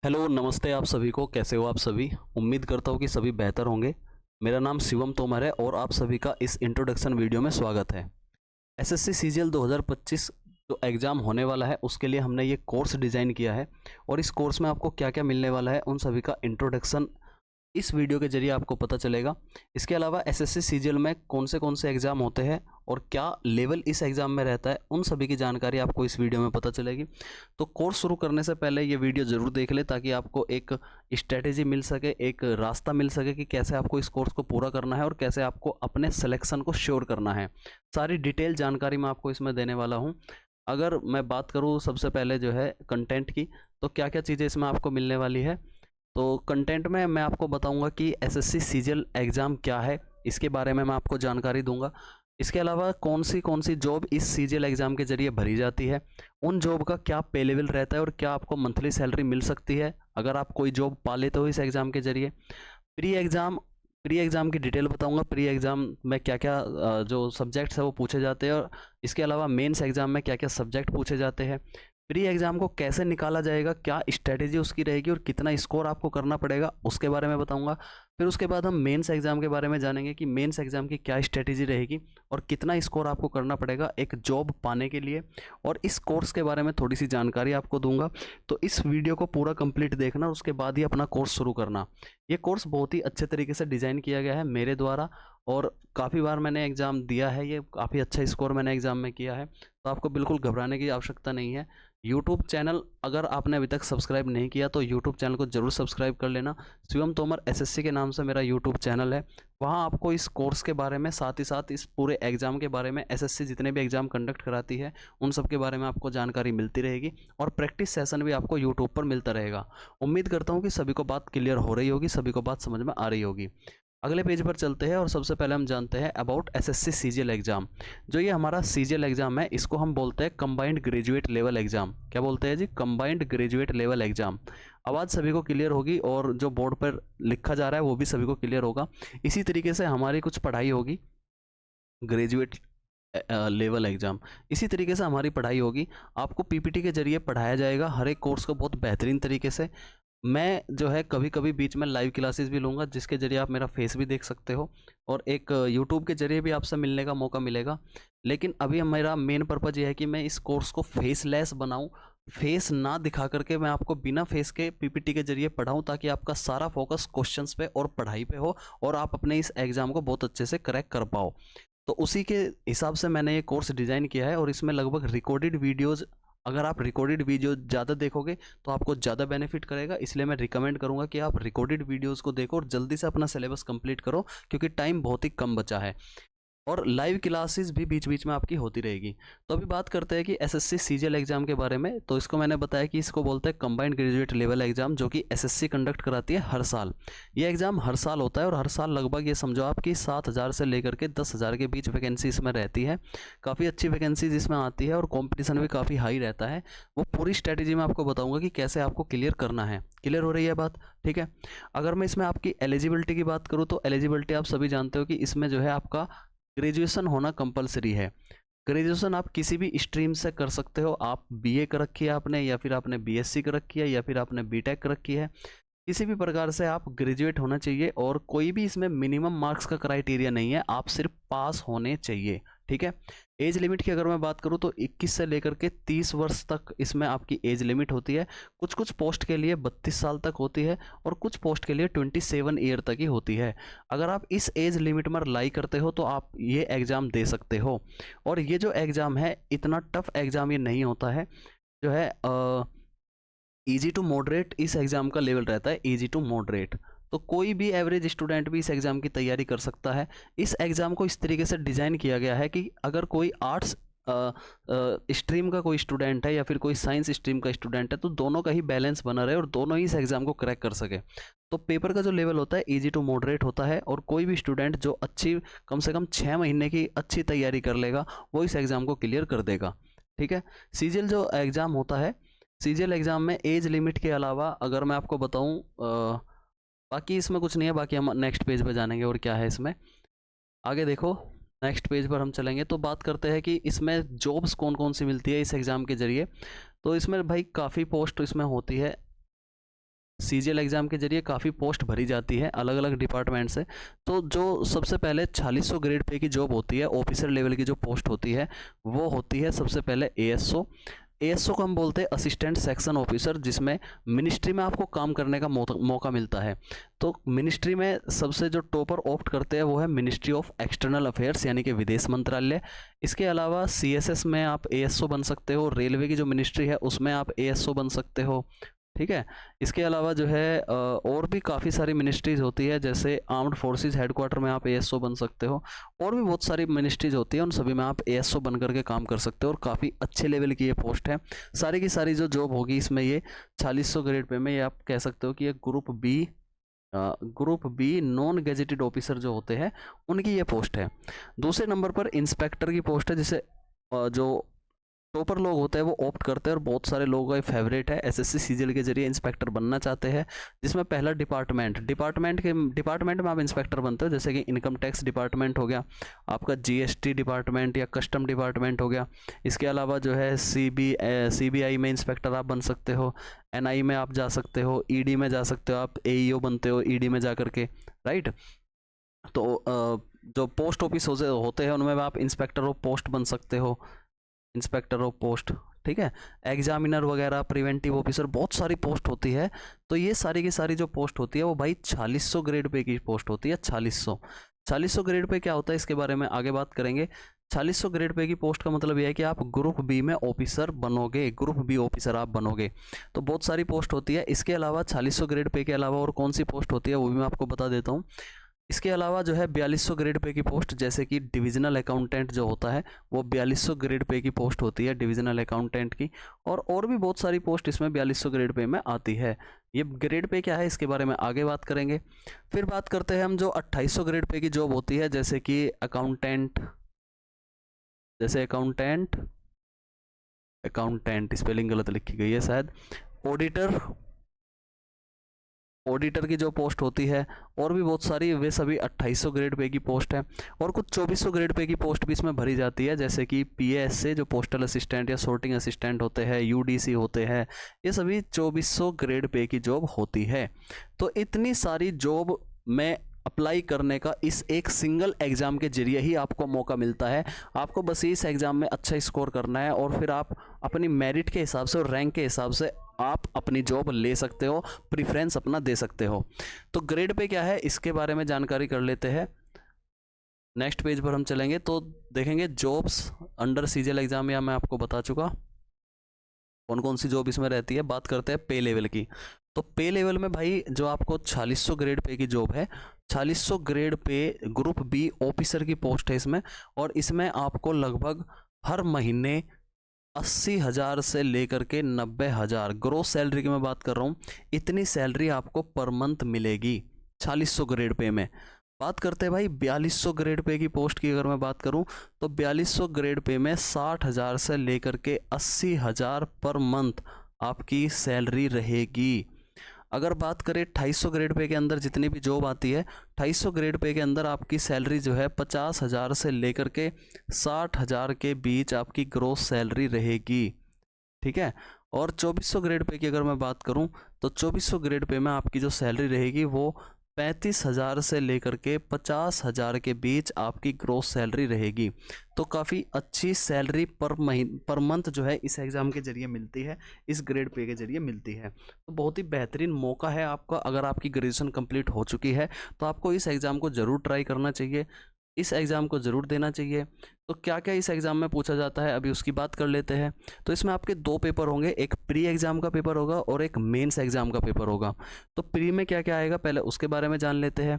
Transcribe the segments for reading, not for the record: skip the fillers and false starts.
Hello नमस्ते आप सभी को। कैसे हो आप सभी? उम्मीद करता हूँ कि सभी बेहतर होंगे। मेरा नाम शिवम तोमर है और आप सभी का इस इंट्रोडक्शन वीडियो में स्वागत है। एसएससी सीजीएल 2025 जो एग्ज़ाम होने वाला है उसके लिए हमने ये कोर्स डिज़ाइन किया है और इस कोर्स में आपको क्या क्या मिलने वाला है उन सभी का इंट्रोडक्शन इस वीडियो के जरिए आपको पता चलेगा। इसके अलावा एसएससी सीजीएल में कौन से एग्ज़ाम होते हैं और क्या लेवल इस एग्ज़ाम में रहता है उन सभी की जानकारी आपको इस वीडियो में पता चलेगी। तो कोर्स शुरू करने से पहले ये वीडियो ज़रूर देख ले ताकि आपको एक स्ट्रेटेजी मिल सके, एक रास्ता मिल सके कि कैसे आपको इस कोर्स को पूरा करना है और कैसे आपको अपने सिलेक्शन को श्योर करना है। सारी डिटेल जानकारी मैं आपको इसमें देने वाला हूँ। अगर मैं बात करूँ सबसे पहले जो है कंटेंट की, तो क्या क्या चीज़ें इसमें आपको मिलने वाली है। तो कंटेंट में मैं आपको बताऊंगा कि एसएससी सीजीएल एग्ज़ाम क्या है, इसके बारे में मैं आपको जानकारी दूंगा। इसके अलावा कौन सी जॉब इस सीजीएल एग्ज़ाम के ज़रिए भरी जाती है, उन जॉब का क्या पे लेवल रहता है और क्या आपको मंथली सैलरी मिल सकती है अगर आप कोई जॉब पा लेते हो इस एग्ज़ाम के ज़रिए। प्री एग्ज़ाम की डिटेल बताऊंगा, प्री एग्ज़ाम में क्या क्या जो सब्जेक्ट्स है वो पूछे जाते हैं और इसके अलावा मेंस एग्ज़ाम में क्या क्या सब्जेक्ट पूछे जाते हैं। प्री एग्ज़ाम को कैसे निकाला जाएगा, क्या स्ट्रेटेजी उसकी रहेगी और कितना स्कोर आपको करना पड़ेगा उसके बारे में बताऊंगा। फिर उसके बाद हम मेंस एग्ज़ाम के बारे में जानेंगे कि मेंस एग्ज़ाम की क्या स्ट्रेटेजी रहेगी और कितना स्कोर आपको करना पड़ेगा एक जॉब पाने के लिए, और इस कोर्स के बारे में थोड़ी सी जानकारी आपको दूंगा। तो इस वीडियो को पूरा कंप्लीट देखना और उसके बाद ही अपना कोर्स शुरू करना। ये कोर्स बहुत ही अच्छे तरीके से डिज़ाइन किया गया है मेरे द्वारा और काफ़ी बार मैंने एग्ज़ाम दिया है, ये काफ़ी अच्छा स्कोर मैंने एग्ज़ाम में किया है। तो आपको बिल्कुल घबराने की आवश्यकता नहीं है। यूट्यूब चैनल अगर आपने अभी तक सब्सक्राइब नहीं किया तो यूट्यूब चैनल को ज़रूर सब्सक्राइब कर लेना। शिवम तोमर एसएससी के नाम से मेरा यूट्यूब चैनल है। वहाँ आपको इस कोर्स के बारे में, साथ ही साथ इस पूरे एग्ज़ाम के बारे में, एसएससी जितने भी एग्ज़ाम कंडक्ट कराती है उन सब के बारे में आपको जानकारी मिलती रहेगी और प्रैक्टिस सेशन भी आपको यूट्यूब पर मिलता रहेगा। उम्मीद करता हूँ कि सभी को बात क्लियर हो रही होगी, सभी को बात समझ में आ रही होगी। अगले पेज पर चलते हैं और सबसे पहले हम जानते हैं अबाउट एसएससी सीजीएल एग्ज़ाम। जो ये हमारा सीजीएल एग्ज़ाम है इसको हम बोलते हैं कंबाइंड ग्रेजुएट लेवल एग्ज़ाम। क्या बोलते हैं जी? Combined graduate level exam. आवाज़ सभी को क्लियर होगी और जो बोर्ड पर लिखा जा रहा है वो भी सभी को क्लियर होगा। इसी तरीके से हमारी कुछ पढ़ाई होगी ग्रेजुएट लेवल एग्ज़ाम, इसी तरीके से हमारी पढ़ाई होगी। आपको पीपीटी के जरिए पढ़ाया जाएगा हर एक कोर्स को बहुत बेहतरीन तरीके से। मैं जो है कभी कभी बीच में लाइव क्लासेस भी लूँगा जिसके ज़रिए आप मेरा फेस भी देख सकते हो और एक यूट्यूब के ज़रिए भी आपसे मिलने का मौका मिलेगा। लेकिन अभी मेरा मेन पर्पज़ ये है कि मैं इस कोर्स को फेसलेस बनाऊँ, फेस ना दिखा करके मैं आपको बिना फेस के पीपीटी के ज़रिए पढ़ाऊँ ताकि आपका सारा फोकस क्वेश्चंस पे और पढ़ाई पे हो और आप अपने इस एग्ज़ाम को बहुत अच्छे से क्रैक कर पाओ। तो उसी के हिसाब से मैंने ये कोर्स डिज़ाइन किया है और इसमें लगभग रिकॉर्डेड वीडियोज़, अगर आप रिकॉर्डेड वीडियो ज़्यादा देखोगे तो आपको ज़्यादा बेनिफिट करेगा। इसलिए मैं रिकमेंड करूँगा कि आप रिकॉर्डेड वीडियोज़ को देखो और जल्दी से अपना सिलेबस कंप्लीट करो क्योंकि टाइम बहुत ही कम बचा है और लाइव क्लासेस भी बीच बीच में आपकी होती रहेगी। तो अभी बात करते हैं कि एसएससी सीजीएल एग्ज़ाम के बारे में। तो इसको मैंने बताया कि इसको बोलते हैं कंबाइंड ग्रेजुएट लेवल एग्ज़ाम, जो कि एसएससी कंडक्ट कराती है हर साल। ये एग्ज़ाम हर साल होता है और हर साल लगभग ये समझो आप कि 7,000 से लेकर के 10,000 के बीच वैकेंसी इसमें रहती है। काफ़ी अच्छी वैकेंसीज इसमें आती है और कॉम्पिटिशन भी काफ़ी हाई रहता है। वो पूरी स्ट्रैटेजी मैं आपको बताऊँगा कि कैसे आपको क्लियर करना है। क्लियर हो रही है बात? ठीक है। अगर मैं इसमें आपकी एलिजिबिलिटी की बात करूँ तो एलिजिबिलिटी आप सभी जानते हो कि इसमें जो है आपका ग्रेजुएशन होना कंपलसरी है। ग्रेजुएशन आप किसी भी स्ट्रीम से कर सकते हो। आप बीए कर रखी है आपने, या फिर आपने बीएससी कर रखी है, या फिर आपने बीटेक कर रखी है, किसी भी प्रकार से आप ग्रेजुएट होना चाहिए और कोई भी इसमें मिनिमम मार्क्स का क्राइटेरिया नहीं है, आप सिर्फ पास होने चाहिए। ठीक है। एज लिमिट की अगर मैं बात करूं तो 21 से लेकर के 30 वर्ष तक इसमें आपकी एज लिमिट होती है। कुछ कुछ पोस्ट के लिए 32 साल तक होती है और कुछ पोस्ट के लिए 27 ईयर तक ही होती है। अगर आप इस एज लिमिट में लाई करते हो तो आप ये एग्ज़ाम दे सकते हो। और ये जो एग्ज़ाम है इतना टफ एग्ज़ाम ये नहीं होता है, जो है ईजी टू मॉडरेट इस एग्ज़ाम का लेवल रहता है, ईजी टू मॉडरेट। तो कोई भी एवरेज स्टूडेंट भी इस एग्ज़ाम की तैयारी कर सकता है। इस एग्ज़ाम को इस तरीके से डिज़ाइन किया गया है कि अगर कोई आर्ट्स स्ट्रीम का कोई स्टूडेंट है या फिर कोई साइंस स्ट्रीम का स्टूडेंट है तो दोनों का ही बैलेंस बना रहे और दोनों ही इस एग्ज़ाम को क्रैक कर सके। तो पेपर का जो लेवल होता है ईजी टू मॉडरेट होता है और कोई भी स्टूडेंट जो अच्छी कम से कम 6 महीने की अच्छी तैयारी कर लेगा वो इस एग्ज़ाम को क्लियर कर देगा। ठीक है। सीजीएल जो एग्ज़ाम होता है, सीजीएल एग्ज़ाम में एज लिमिट के अलावा अगर मैं आपको बताऊं बाकी इसमें कुछ नहीं है। बाकी हम नेक्स्ट पेज पे जानेंगे और क्या है इसमें आगे देखो। नेक्स्ट पेज पर हम चलेंगे तो बात करते हैं कि इसमें जॉब्स कौन कौन सी मिलती है इस एग्ज़ाम के ज़रिए। तो इसमें भाई काफ़ी पोस्ट इसमें होती है। सीजीएल एग्ज़ाम के जरिए काफ़ी पोस्ट भरी जाती है अलग अलग डिपार्टमेंट से। तो जो सबसे पहले 4600 ग्रेड पे की जॉब होती है, ऑफिसर लेवल की जो पोस्ट होती है वो होती है सबसे पहले एएसओ। एएसओ को हम बोलते हैं असिस्टेंट सेक्शन ऑफिसर, जिसमें मिनिस्ट्री में आपको काम करने का मौका मिलता है। तो मिनिस्ट्री में सबसे जो टॉपर ऑप्ट करते हैं वो है मिनिस्ट्री ऑफ एक्सटर्नल अफेयर्स यानी कि विदेश मंत्रालय। इसके अलावा सीएसएस में आप एएसओ बन सकते हो, रेलवे की जो मिनिस्ट्री है उसमें आप एएसओ बन सकते हो, ठीक है। इसके अलावा जो है और भी काफ़ी सारी मिनिस्ट्रीज़ होती है, जैसे आर्म्ड फोर्सेस हेडक्वार्टर में आप एएसओ बन सकते हो, और भी बहुत सारी मिनिस्ट्रीज़ होती है, उन सभी में आप एएसओ बन करके काम कर सकते हो, और काफ़ी अच्छे लेवल की ये पोस्ट है। सारी की सारी जो जॉब होगी इसमें ये 4600 ग्रेड पे में, ये आप कह सकते हो कि ये group B non gazetted officer जो होते हैं उनकी ये पोस्ट है। दूसरे नंबर पर इंस्पेक्टर की पोस्ट है, जिसे जो टॉपर लोग होते हैं वो ऑप्ट करते हैं, और बहुत सारे लोगों का फेवरेट है, एसएससी सीजीएल के जरिए इंस्पेक्टर बनना चाहते हैं। जिसमें पहला डिपार्टमेंट में आप इंस्पेक्टर बनते हो, जैसे कि इनकम टैक्स डिपार्टमेंट हो गया, आपका जीएसटी डिपार्टमेंट या कस्टम डिपार्टमेंट हो गया। इसके अलावा जो है सीबीआई में इंस्पेक्टर आप बन सकते हो, एनआई में आप जा सकते हो, ईडी में जा सकते हो, आप एईओ बनते हो ईडी में जा करके, राइट। तो जो पोस्ट ऑफिस होते हैं उनमें आप इंस्पेक्टर ऑफ पोस्ट बन सकते हो, इंस्पेक्टर ऑफ पोस्ट, ठीक है। एग्जामिनर वगैरह, प्रिवेंटिव ऑफिसर, बहुत सारी पोस्ट होती है। तो ये सारी की सारी जो पोस्ट होती है वो भाई 4600 ग्रेड पे की पोस्ट होती है। 4600 ग्रेड पे क्या होता है इसके बारे में आगे बात करेंगे। 4600 ग्रेड पे की पोस्ट का मतलब यह है कि आप ग्रुप बी में ऑफिसर बनोगे, ग्रुप बी ऑफिसर आप बनोगे। तो बहुत सारी पोस्ट होती है। इसके अलावा 4600 ग्रेड पे के अलावा और कौन सी पोस्ट होती है वो भी मैं आपको बता देता हूँ। इसके अलावा जो है 4200 ग्रेड पे की पोस्ट, जैसे कि डिविजनल अकाउंटेंट जो होता है वो 4200 ग्रेड पे की पोस्ट होती है डिविजनल अकाउंटेंट की, और भी बहुत सारी पोस्ट इसमें 4200 ग्रेड पे में आती है। ये ग्रेड पे क्या है इसके बारे में आगे बात करेंगे। फिर बात करते हैं हम जो 2800 ग्रेड पे की जॉब होती है, जैसे कि अकाउंटेंट स्पेलिंग गलत लिखी गई है शायद, ऑडिटर की जो पोस्ट होती है, और भी बहुत सारी, वे सभी 2800 ग्रेड पे की पोस्ट है। और कुछ 2400 ग्रेड पे की पोस्ट भी इसमें भरी जाती है, जैसे कि पीएएस से जो पोस्टल असिस्टेंट या सॉर्टिंग असिस्टेंट होते हैं, यूडीसी होते हैं, ये सभी 2400 ग्रेड पे की जॉब होती है। तो इतनी सारी जॉब में अप्लाई करने का इस एक सिंगल एग्ज़ाम के जरिए ही आपको मौका मिलता है। आपको बस इस एग्ज़ाम में अच्छा स्कोर करना है, और फिर आप अपनी मेरिट के हिसाब से और रैंक के हिसाब से आप अपनी जॉब ले सकते हो, प्रीफ्रेंस अपना दे सकते हो। तो ग्रेड पे क्या है इसके बारे में जानकारी कर लेते हैं। नेक्स्ट पेज पर हम चलेंगे तो देखेंगे जॉब्स अंडर सीजीएल एग्ज़ाम, या मैं आपको बता चुका कौन कौन सी जॉब इसमें रहती है। बात करते हैं पे लेवल की। तो पे लेवल में भाई जो आपको 4600 ग्रेड पे की जॉब है, 4600 grade pay group B officer की पोस्ट है इसमें, और इसमें आपको लगभग हर महीने 80,000 से लेकर के 90,000 ग्रोस सैलरी की मैं बात कर रहा हूँ, इतनी सैलरी आपको पर मंथ मिलेगी 4600 ग्रेड पे में। बात करते हैं भाई 4200 ग्रेड पे की पोस्ट की, अगर मैं बात करूं तो 4200 ग्रेड पे में 60,000 से लेकर के 80,000 पर मंथ आपकी सैलरी रहेगी। अगर बात करें 2800 ग्रेड पे के अंदर जितनी भी जॉब आती है, 2800 ग्रेड पे के अंदर आपकी सैलरी जो है 50,000 से लेकर के 60,000 के बीच आपकी ग्रोस सैलरी रहेगी, ठीक है। और 2400 ग्रेड पे की अगर मैं बात करूं तो 2400 ग्रेड पे में आपकी जो सैलरी रहेगी वो 35,000 से लेकर के 50,000 के बीच आपकी ग्रोस सैलरी रहेगी। तो काफ़ी अच्छी सैलरी पर मंथ जो है इस एग्ज़ाम के ज़रिए मिलती है, इस ग्रेड पे के ज़रिए मिलती है। तो बहुत ही बेहतरीन मौका है आपका। अगर आपकी ग्रेजुएशन कंप्लीट हो चुकी है तो आपको इस एग्ज़ाम को ज़रूर ट्राई करना चाहिए, इस एग्ज़ाम को ज़रूर देना चाहिए। तो क्या क्या इस एग्ज़ाम में पूछा जाता है अभी उसकी बात कर लेते हैं। तो इसमें आपके दो पेपर होंगे, एक प्री एग्ज़ाम का पेपर होगा और एक मेंस एग्ज़ाम का पेपर होगा। तो प्री में क्या क्या आएगा पहले उसके बारे में जान लेते हैं।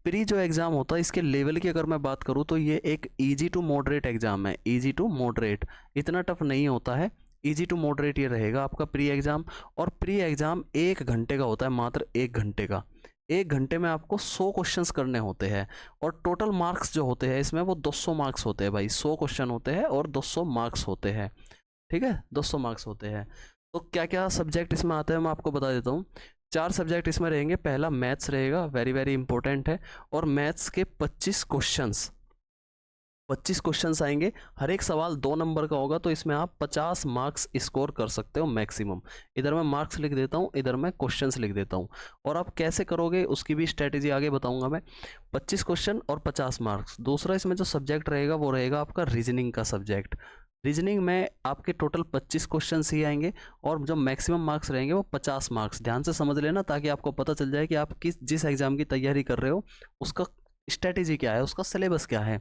प्री जो एग्ज़ाम होता है इसके लेवल की अगर मैं बात करूँ तो ये एक ईजी टू मॉडरेट एग्ज़ाम है, ईजी टू मॉडरेट, इतना टफ नहीं होता है, ईजी टू मॉडरेट ये रहेगा आपका प्री एग्ज़ाम। और प्री एग्ज़ाम 1 घंटे का होता है, मात्र 1 घंटे का। 1 घंटे में आपको 100 क्वेश्चंस करने होते हैं, और टोटल मार्क्स जो होते हैं इसमें वो 200 मार्क्स होते हैं भाई। 100 क्वेश्चन होते हैं और 200 मार्क्स होते हैं, ठीक है, 200 मार्क्स होते हैं। तो क्या क्या सब्जेक्ट इसमें आते हैं मैं आपको बता देता हूँ। 4 सब्जेक्ट इसमें रहेंगे। पहला मैथ्स रहेगा, वेरी वेरी इंपॉर्टेंट है, और मैथ्स के 25 क्वेश्चंस 25 क्वेश्चंस आएंगे, हर एक सवाल 2 नंबर का होगा, तो इसमें आप 50 मार्क्स स्कोर कर सकते हो मैक्सिमम। इधर मैं मार्क्स लिख देता हूँ, इधर मैं क्वेश्चंस लिख देता हूँ, और आप कैसे करोगे उसकी भी स्ट्रेटेजी आगे बताऊंगा मैं। 25 क्वेश्चन और 50 मार्क्स। दूसरा इसमें जो सब्जेक्ट रहेगा वो रहेगा आपका रीजनिंग का सब्जेक्ट। रीजनिंग में आपके टोटल 25 क्वेश्चन ही आएंगे, और जो मैक्सिमम मार्क्स रहेंगे वो 50 मार्क्स। ध्यान से समझ लेना ताकि आपको पता चल जाए कि आप जिस एग्जाम की तैयारी कर रहे हो उसका स्ट्रेटेजी क्या है, उसका सिलेबस क्या है।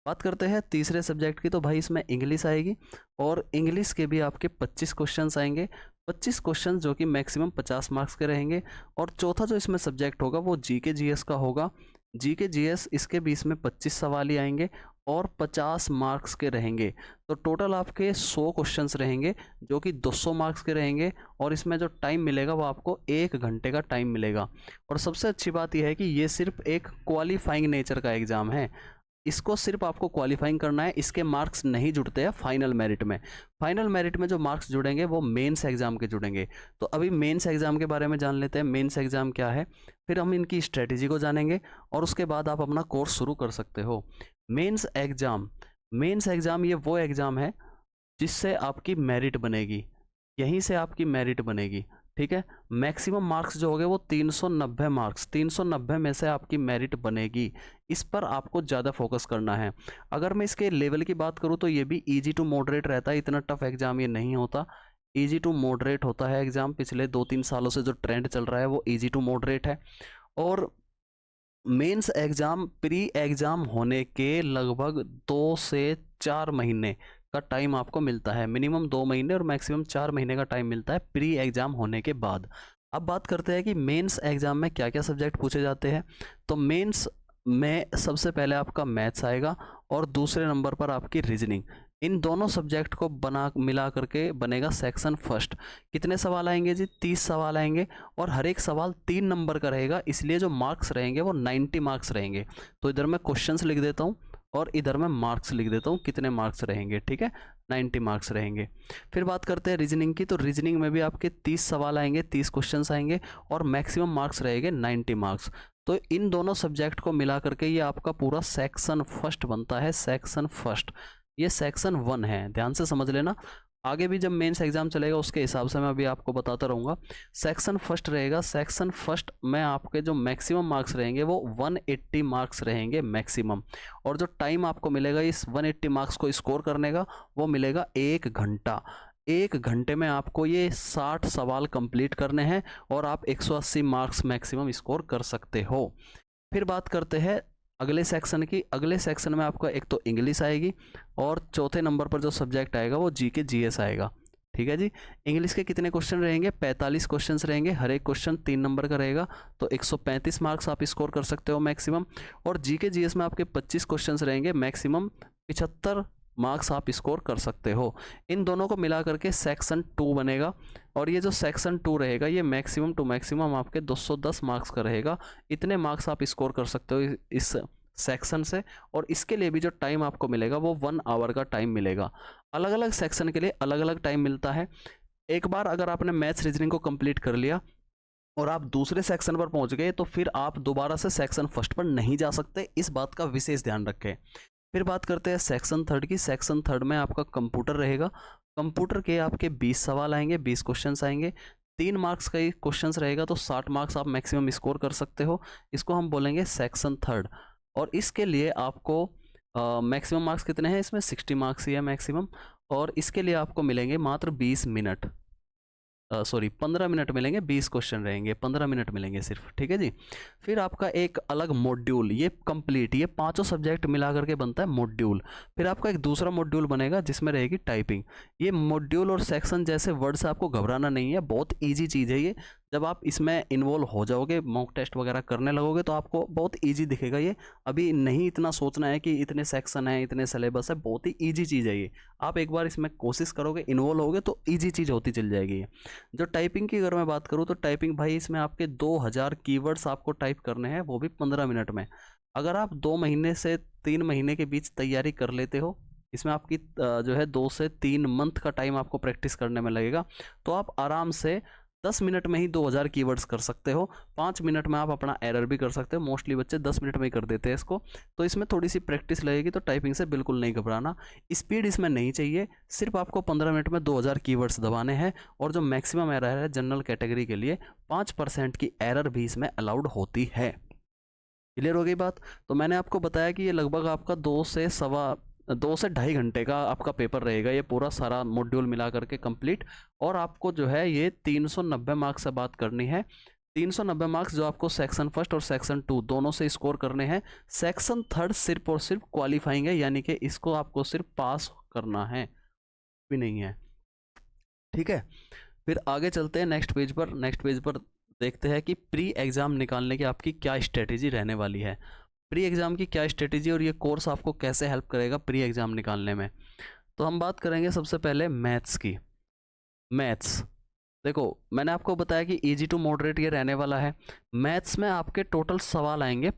बात करते हैं तीसरे सब्जेक्ट की, तो भाई इसमें इंग्लिश आएगी, और इंग्लिश के भी आपके 25 क्वेश्चंस आएंगे। 25 क्वेश्चन जो कि मैक्सिमम 50 मार्क्स के रहेंगे। और चौथा जो इसमें सब्जेक्ट होगा वो जीके जीएस का होगा। जीके जीएस इसके भी इसमें 25 सवाल ही आएंगे और 50 मार्क्स के रहेंगे। तो टोटल आपके 100 क्वेश्चंस रहेंगे जो कि 200 मार्क्स के रहेंगे, और इसमें जो टाइम मिलेगा वो आपको 1 घंटे का टाइम मिलेगा। और सबसे अच्छी बात यह है कि ये सिर्फ एक क्वालिफाइंग नेचर का एग्ज़ाम है, इसको सिर्फ आपको क्वालिफाइंग करना है, इसके मार्क्स नहीं जुड़ते हैं फाइनल मेरिट में। फाइनल मेरिट में जो मार्क्स जुड़ेंगे वो मेंस एग्जाम के जुड़ेंगे। तो अभी मेंस एग्जाम के बारे में जान लेते हैं, मेंस एग्जाम क्या है, फिर हम इनकी स्ट्रेटेजी को जानेंगे, और उसके बाद आप अपना कोर्स शुरू कर सकते हो। मेंस एग्जाम, मेंस एग्जाम ये वो एग्ज़ाम है जिससे आपकी मेरिट बनेगी, यहीं से आपकी मेरिट बनेगी, ठीक है। मैक्सिमम मार्क्स जो होंगे वो 390 मार्क्स, 390 में से आपकी मेरिट बनेगी। इस पर आपको ज़्यादा फोकस करना है। अगर मैं इसके लेवल की बात करूँ तो ये भी इजी टू मॉडरेट रहता है, इतना टफ एग्जाम ये नहीं होता, इजी टू मॉडरेट होता है एग्ज़ाम। पिछले 2-3 सालों से जो ट्रेंड चल रहा है वो इजी टू मॉडरेट है। और मेंस एग्ज़ाम प्री एग्ज़ाम होने के लगभग 2 से 4 महीने का टाइम आपको मिलता है, मिनिमम 2 महीने और मैक्सिमम 4 महीने का टाइम मिलता है प्री एग्ज़ाम होने के बाद। अब बात करते हैं कि मेंस एग्ज़ाम में क्या क्या सब्जेक्ट पूछे जाते हैं। तो मेंस में सबसे पहले आपका मैथ्स आएगा, और दूसरे नंबर पर आपकी रीजनिंग। इन दोनों सब्जेक्ट को मिला करके बनेगा सेक्शन फर्स्ट। कितने सवाल आएंगे जी? 30 सवाल आएंगे, और हर एक सवाल 3 नंबर का रहेगा, इसलिए जो मार्क्स रहेंगे वो 90 मार्क्स रहेंगे। तो इधर मैं क्वेश्चंस लिख देता हूँ और इधर मैं मार्क्स लिख देता हूँ, कितने मार्क्स रहेंगे, ठीक है, 90 मार्क्स रहेंगे। फिर बात करते हैं रीजनिंग की, तो रीजनिंग में भी आपके 30 सवाल आएंगे, 30 क्वेश्चंस आएंगे, और मैक्सिमम मार्क्स रहेंगे 90 मार्क्स। तो इन दोनों सब्जेक्ट को मिला करके ये आपका पूरा सेक्शन फर्स्ट बनता है, सेक्शन फर्स्ट। ये सेक्शन 1 है, ध्यान से समझ लेना। आगे भी जब मेंस एग्जाम चलेगा उसके हिसाब से मैं अभी आपको बताता रहूँगा। सेक्शन फर्स्ट रहेगा, सेक्शन फर्स्ट में आपके जो मैक्सिमम मार्क्स रहेंगे वो 180 मार्क्स रहेंगे मैक्सिमम, और जो टाइम आपको मिलेगा इस 180 मार्क्स को स्कोर करने का वो मिलेगा 1 घंटा। 1 घंटे में आपको ये 60 सवाल कंप्लीट करने हैं, और आप 180 मार्क्स मैक्सिमम स्कोर कर सकते हो। फिर बात करते हैं अगले सेक्शन की। अगले सेक्शन में आपका एक तो इंग्लिश आएगी, और चौथे नंबर पर जो सब्जेक्ट आएगा वो जीके जीएस आएगा, ठीक है जी। इंग्लिश के कितने क्वेश्चन रहेंगे? 45 क्वेश्चंस रहेंगे, हर एक क्वेश्चन 3 नंबर का रहेगा, तो 135 मार्क्स आप स्कोर कर सकते हो मैक्सिमम। और जीके जीएस में आपके 25 क्वेश्चंस रहेंगे, मैक्सिमम 75 मार्क्स आप स्कोर कर सकते हो। इन दोनों को मिला करके सेक्शन 2 बनेगा, और ये जो सेक्शन 2 रहेगा ये मैक्सिमम टू मैक्सिमम आपके 210 मार्क्स का रहेगा। इतने मार्क्स आप स्कोर कर सकते हो इस सेक्शन से, और इसके लिए भी जो टाइम आपको मिलेगा वो 1 आवर का टाइम मिलेगा। अलग अलग सेक्शन के लिए अलग अलग टाइम मिलता है। एक बार अगर आपने मैथ्स रीजनिंग को कंप्लीट कर लिया और आप दूसरे सेक्शन पर पहुंच गए तो फिर आप दोबारा से सेक्शन फर्स्ट पर नहीं जा सकते, इस बात का विशेष ध्यान रखें। फिर बात करते हैं सेक्शन थर्ड की। सेक्शन थर्ड में आपका कंप्यूटर रहेगा। कंप्यूटर के आपके 20 सवाल आएंगे, 20 क्वेश्चंस आएंगे, 3 मार्क्स का ही क्वेश्चंस रहेगा, तो 60 मार्क्स आप मैक्सिमम स्कोर कर सकते हो। इसको हम बोलेंगे सेक्शन थर्ड। और इसके लिए आपको मैक्सिमम मार्क्स कितने हैं? इसमें 60 मार्क्स ही है मैक्सिमम, और इसके लिए आपको मिलेंगे मात्र 20 मिनट, सॉरी 15 मिनट मिलेंगे। 20 क्वेश्चन रहेंगे, 15 मिनट मिलेंगे सिर्फ, ठीक है जी। फिर आपका एक अलग मॉड्यूल, ये कंप्लीट, ये पांचों सब्जेक्ट मिला करके बनता है मॉड्यूल। फिर आपका एक दूसरा मॉड्यूल बनेगा जिसमें रहेगी टाइपिंग। ये मॉड्यूल और सेक्शन जैसे वर्ड से आपको घबराना नहीं है, बहुत ईजी चीज़ है ये। जब आप इसमें इन्वॉल्व हो जाओगे, मॉक टेस्ट वगैरह करने लगोगे, तो आपको बहुत ईजी दिखेगा ये। अभी नहीं इतना सोचना है कि इतने सेक्शन हैं, इतने सिलेबस है, बहुत ही ईजी चीज़ है ये। आप एक बार इसमें कोशिश करोगे, इन्वॉल्व होगे, तो ईजी चीज़ होती चल जाएगी ये। जो टाइपिंग की अगर मैं बात करूँ तो टाइपिंग भाई इसमें आपके 2000 कीवर्ड्स आपको टाइप करने हैं, वो भी 15 मिनट में। अगर आप 2 महीने से 3 महीने के बीच तैयारी कर लेते हो, इसमें आपकी जो है 2 से 3 मंथ का टाइम आपको प्रैक्टिस करने में लगेगा, तो आप आराम से 10 मिनट में ही 2000 कीवर्ड्स कर सकते हो। 5 मिनट में आप अपना एरर भी कर सकते हो। मोस्टली बच्चे 10 मिनट में ही कर देते हैं इसको, तो इसमें थोड़ी सी प्रैक्टिस लगेगी, तो टाइपिंग से बिल्कुल नहीं घबराना। स्पीड इसमें नहीं चाहिए, सिर्फ आपको 15 मिनट में 2000 कीवर्ड्स दबाने हैं। और जो मैक्सिमम एरर है जनरल कैटेगरी के लिए 5% की एरर भी इसमें अलाउड होती है। क्लियर हो गई बात? तो मैंने आपको बताया कि ये लगभग आपका 2 से ढाई घंटे का आपका पेपर रहेगा, ये पूरा सारा मॉड्यूल मिला करके कंप्लीट। और आपको जो है ये 390 मार्क्स से बात करनी है। 390 मार्क्स जो आपको सेक्शन फर्स्ट और सेक्शन 2 दोनों से स्कोर करने हैं। सेक्शन थर्ड सिर्फ और सिर्फ क्वालिफाइंग है, यानी कि इसको आपको सिर्फ पास करना है, भी नहीं है। ठीक है, फिर आगे चलते हैं नेक्स्ट पेज पर। नेक्स्ट पेज पर देखते हैं कि प्री एग्ज़ाम निकालने की आपकी क्या स्ट्रेटेजी रहने वाली है। प्री एग्ज़ाम की क्या स्ट्रेटेजी और ये कोर्स आपको कैसे हेल्प करेगा प्री एग्ज़ाम निकालने में। तो हम बात करेंगे सबसे पहले मैथ्स की। मैथ्स देखो, मैंने आपको बताया कि इजी टू मॉडरेट ये रहने वाला है। मैथ्स में आपके टोटल सवाल आएंगे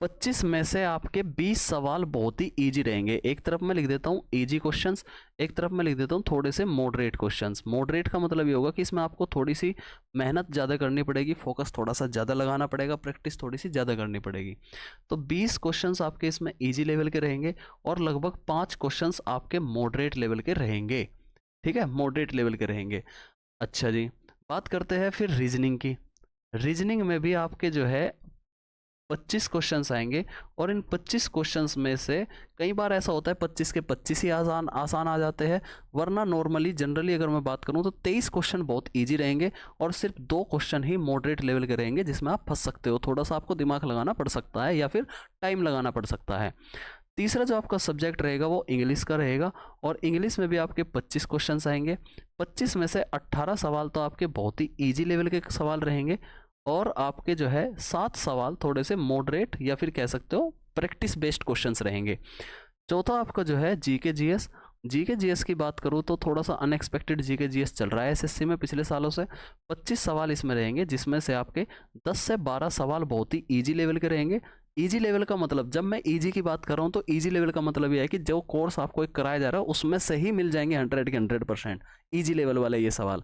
25 में से आपके 20 सवाल बहुत ही इजी रहेंगे। एक तरफ मैं लिख देता हूँ इजी क्वेश्चंस, एक तरफ मैं लिख देता हूँ थोड़े से मॉडरेट क्वेश्चंस। मॉडरेट का मतलब ये होगा कि इसमें आपको थोड़ी सी मेहनत ज़्यादा करनी पड़ेगी, फोकस थोड़ा सा ज़्यादा लगाना पड़ेगा, प्रैक्टिस थोड़ी सी ज़्यादा करनी पड़ेगी। तो 20 क्वेश्चंस आपके इसमें ईजी लेवल के रहेंगे और लगभग 5 क्वेश्चंस आपके मॉडरेट लेवल के रहेंगे। ठीक है, मॉडरेट लेवल के रहेंगे। अच्छा जी, बात करते हैं फिर रीजनिंग की। रीजनिंग में भी आपके जो है 25 क्वेश्चंस आएंगे और इन 25 क्वेश्चंस में से कई बार ऐसा होता है 25 के 25 ही आसान आ जाते हैं, वरना नॉर्मली जनरली अगर मैं बात करूं तो 23 क्वेश्चन बहुत इजी रहेंगे और सिर्फ 2 क्वेश्चन ही मॉडरेट लेवल के रहेंगे जिसमें आप फंस सकते हो। थोड़ा सा आपको दिमाग लगाना पड़ सकता है या फिर टाइम लगाना पड़ सकता है। तीसरा जो आपका सब्जेक्ट रहेगा वो इंग्लिश का रहेगा और इंग्लिश में भी आपके 25 क्वेश्चंस आएंगे। 25 में से 18 सवाल तो आपके बहुत ही ईजी लेवल के सवाल रहेंगे और आपके जो है 7 सवाल थोड़े से मॉडरेट या फिर कह सकते हो प्रैक्टिस बेस्ड क्वेश्चंस रहेंगे। चौथा आपका जो है जीके जीएस की बात करूँ तो थोड़ा सा अनएक्सपेक्टेड जीके जीएस चल रहा है एसएससी में पिछले सालों से। 25 सवाल इसमें रहेंगे जिसमें से आपके 10 से 12 सवाल बहुत ही ईजी लेवल के रहेंगे। ईजी लेवल का मतलब, जब मैं ईजी की बात कर रहा हूँ तो ईजी लेवल का मतलब ये है कि जो कोर्स आपको एक कराया जा रहा है उसमें से ही मिल जाएंगे 100 के 100% ईजी लेवल वाले ये सवाल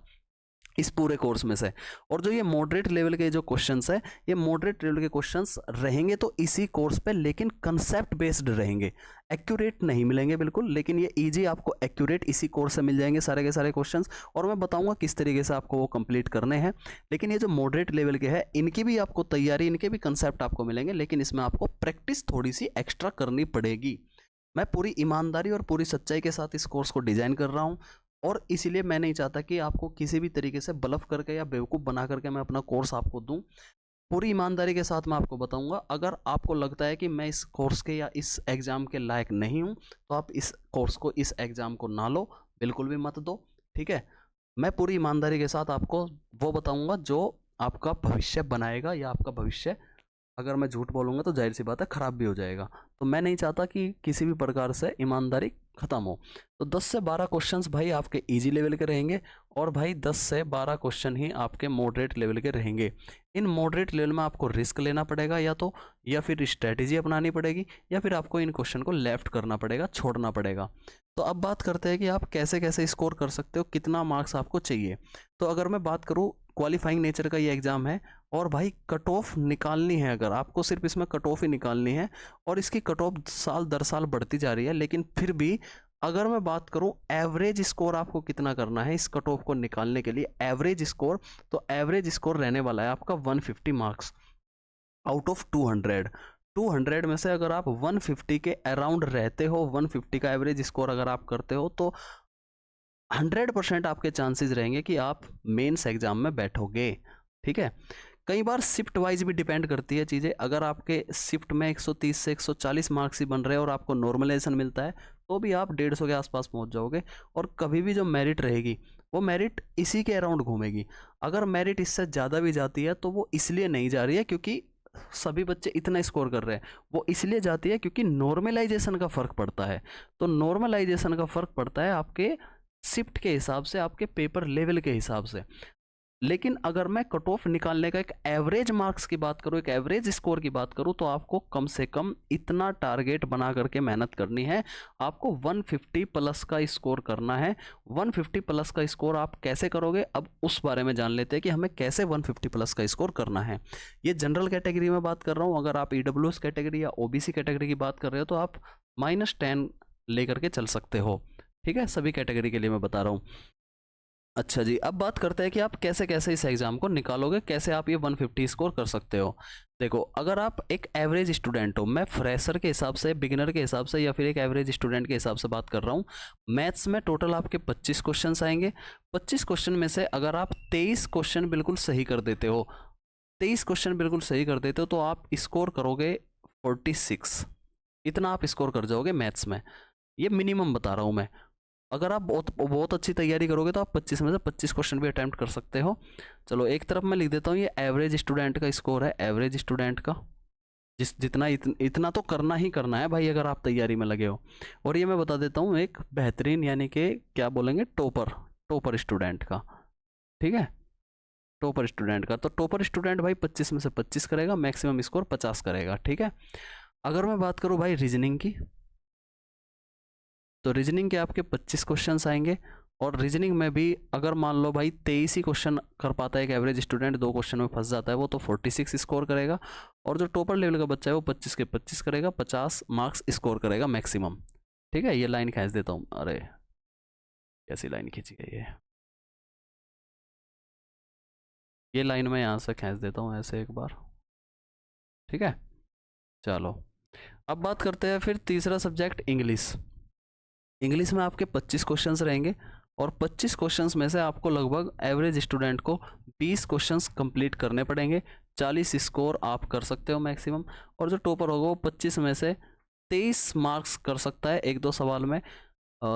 इस पूरे कोर्स में से। और जो ये मॉडरेट लेवल के जो क्वेश्चंस है, ये मॉडरेट लेवल के क्वेश्चंस रहेंगे तो इसी कोर्स पे, लेकिन कंसेप्ट बेस्ड रहेंगे, एक्यूरेट नहीं मिलेंगे बिल्कुल, लेकिन ये इजी आपको एक्यूरेट इसी कोर्स से मिल जाएंगे सारे के सारे क्वेश्चंस। और मैं बताऊंगा किस तरीके से आपको वो कंप्लीट करने हैं। लेकिन ये जो मॉडरेट लेवल के हैं इनकी भी आपको तैयारी, इनके भी कंसेप्ट आपको मिलेंगे, लेकिन इसमें आपको प्रैक्टिस थोड़ी सी एक्स्ट्रा करनी पड़ेगी। मैं पूरी ईमानदारी और पूरी सच्चाई के साथ इस कोर्स को डिज़ाइन कर रहा हूँ और इसीलिए मैं नहीं चाहता कि आपको किसी भी तरीके से ब्लफ करके या बेवकूफ़ बना करके मैं अपना कोर्स आपको दूं। पूरी ईमानदारी के साथ मैं आपको बताऊंगा। अगर आपको लगता है कि मैं इस कोर्स के या इस एग्ज़ाम के लायक नहीं हूं तो आप इस कोर्स को, इस एग्ज़ाम को ना लो, बिल्कुल भी मत दो। ठीक है, मैं पूरी ईमानदारी के साथ आपको वो बताऊँगा जो आपका भविष्य बनाएगा, या आपका भविष्य, अगर मैं झूठ बोलूँगा तो जाहिर सी बात है ख़राब भी हो जाएगा। तो मैं नहीं चाहता कि किसी भी प्रकार से ईमानदारी ख़त्म हो। तो 10 से 12 क्वेश्चंस भाई आपके इजी लेवल के रहेंगे और भाई 10 से 12 क्वेश्चन ही आपके मॉडरेट लेवल के रहेंगे। इन मॉडरेट लेवल में आपको रिस्क लेना पड़ेगा या फिर स्ट्रेटेजी अपनानी पड़ेगी, या फिर आपको इन क्वेश्चन को लेफ्ट करना पड़ेगा, छोड़ना पड़ेगा। तो अब बात करते हैं कि आप कैसे कैसे स्कोर कर सकते हो, कितना मार्क्स आपको चाहिए। तो अगर मैं बात करूँ, क्वालिफाइंग नेचर का ये एग्ज़ाम है और भाई कट ऑफ निकालनी है, अगर आपको सिर्फ इसमें कट ऑफ ही निकालनी है और इसकी कट ऑफ साल दर साल बढ़ती जा रही है, लेकिन फिर भी अगर मैं बात करूं एवरेज स्कोर आपको कितना करना है इस कट ऑफ को निकालने के लिए, एवरेज स्कोर, तो एवरेज स्कोर रहने वाला है आपका 150 मार्क्स आउट ऑफ 200। 200 में से अगर आप 150 के अराउंड रहते हो, 150 का एवरेज स्कोर अगर आप करते हो तो 100% आपके चांसेस रहेंगे कि आप मेंस एग्जाम में बैठोगे। ठीक है, कई बार शिफ्ट वाइज भी डिपेंड करती है चीज़ें। अगर आपके शिफ्ट में 130 से 140 मार्क्स ही बन रहे हैं और आपको नॉर्मलाइजेशन मिलता है तो भी आप 150 के आसपास पहुंच जाओगे। और कभी भी जो मेरिट रहेगी वो मेरिट इसी के अराउंड घूमेगी। अगर मेरिट इससे ज़्यादा भी जाती है तो वो इसलिए नहीं जा रही है क्योंकि सभी बच्चे इतना स्कोर कर रहे हैं, वो इसलिए जाती है क्योंकि नॉर्मलाइजेशन का फ़र्क पड़ता है। तो नॉर्मलाइजेशन का फ़र्क पड़ता है आपके शिफ्ट के हिसाब से, आपके पेपर लेवल के हिसाब से। लेकिन अगर मैं कट ऑफ निकालने का एक एवरेज मार्क्स की बात करूं, एक एवरेज स्कोर की बात करूं, तो आपको कम से कम इतना टारगेट बना करके मेहनत करनी है। आपको 150 प्लस का स्कोर करना है। 150 प्लस का स्कोर आप कैसे करोगे, अब उस बारे में जान लेते हैं कि हमें कैसे 150 प्लस का स्कोर करना है। ये जनरल कैटेगरी में बात कर रहा हूँ। अगर आप ईडब्ल्यूएस कैटेगरी या ओबीसी कैटेगरी की बात कर रहे हो तो आप -10 लेकर के चल सकते हो। ठीक है, सभी कैटेगरी के लिए मैं बता रहा हूँ। अच्छा जी, अब बात करते हैं कि आप कैसे कैसे इस एग्ज़ाम को निकालोगे, कैसे आप ये 150 स्कोर कर सकते हो। देखो, अगर आप एक एवरेज स्टूडेंट हो, मैं फ्रेशर के हिसाब से, बिगिनर के हिसाब से या फिर एक एवरेज स्टूडेंट के हिसाब से बात कर रहा हूँ। मैथ्स में टोटल आपके 25 क्वेश्चंस आएंगे। 25 क्वेश्चन में से अगर आप 23 क्वेश्चन बिल्कुल सही कर देते हो, 23 क्वेश्चन बिल्कुल सही कर देते हो, तो आप स्कोर करोगे 46। इतना आप स्कोर कर जाओगे मैथ्स में। ये मिनिमम बता रहा हूँ मैं। अगर आप बहुत बहुत अच्छी तैयारी करोगे तो आप 25 में से 25 क्वेश्चन भी अटैम्प्ट कर सकते हो। चलो, एक तरफ मैं लिख देता हूँ, ये एवरेज स्टूडेंट का स्कोर है, एवरेज स्टूडेंट का। जितना इतना तो करना ही करना है भाई, अगर आप तैयारी में लगे हो। और ये मैं बता देता हूँ, एक बेहतरीन, यानी कि क्या बोलेंगे, टॉपर स्टूडेंट का। ठीक है, टॉपर स्टूडेंट का। तो टॉपर स्टूडेंट भाई 25 में से 25 करेगा, मैक्सिमम स्कोर 50 करेगा। ठीक है, अगर मैं बात करूँ भाई रीजनिंग की, तो रीजनिंग के आपके 25 क्वेश्चंस आएंगे। और रीजनिंग में भी अगर मान लो भाई 23 ही क्वेश्चन कर पाता है एक एवरेज स्टूडेंट, 2 क्वेश्चन में फंस जाता है वो, तो 46 स्कोर करेगा। और जो टॉपर लेवल का बच्चा है वो 25 के 25 करेगा, 50 मार्क्स स्कोर करेगा मैक्सिमम। ठीक है, ये लाइन खींच देता हूँ। अरे कैसी लाइन खींची गई है, ये लाइन मैं यहाँ से खींच देता हूँ ऐसे एक बार। ठीक है, चलो अब बात करते हैं फिर तीसरा सब्जेक्ट, इंग्लिश। इंग्लिश में आपके 25 क्वेश्चंस रहेंगे। और 25 क्वेश्चंस में से आपको लगभग एवरेज स्टूडेंट को 20 क्वेश्चंस कंप्लीट करने पड़ेंगे। 40 स्कोर आप कर सकते हो मैक्सिमम। और जो टॉपर होगा वो 25 में से 23 मार्क्स कर सकता है एक दो सवाल में।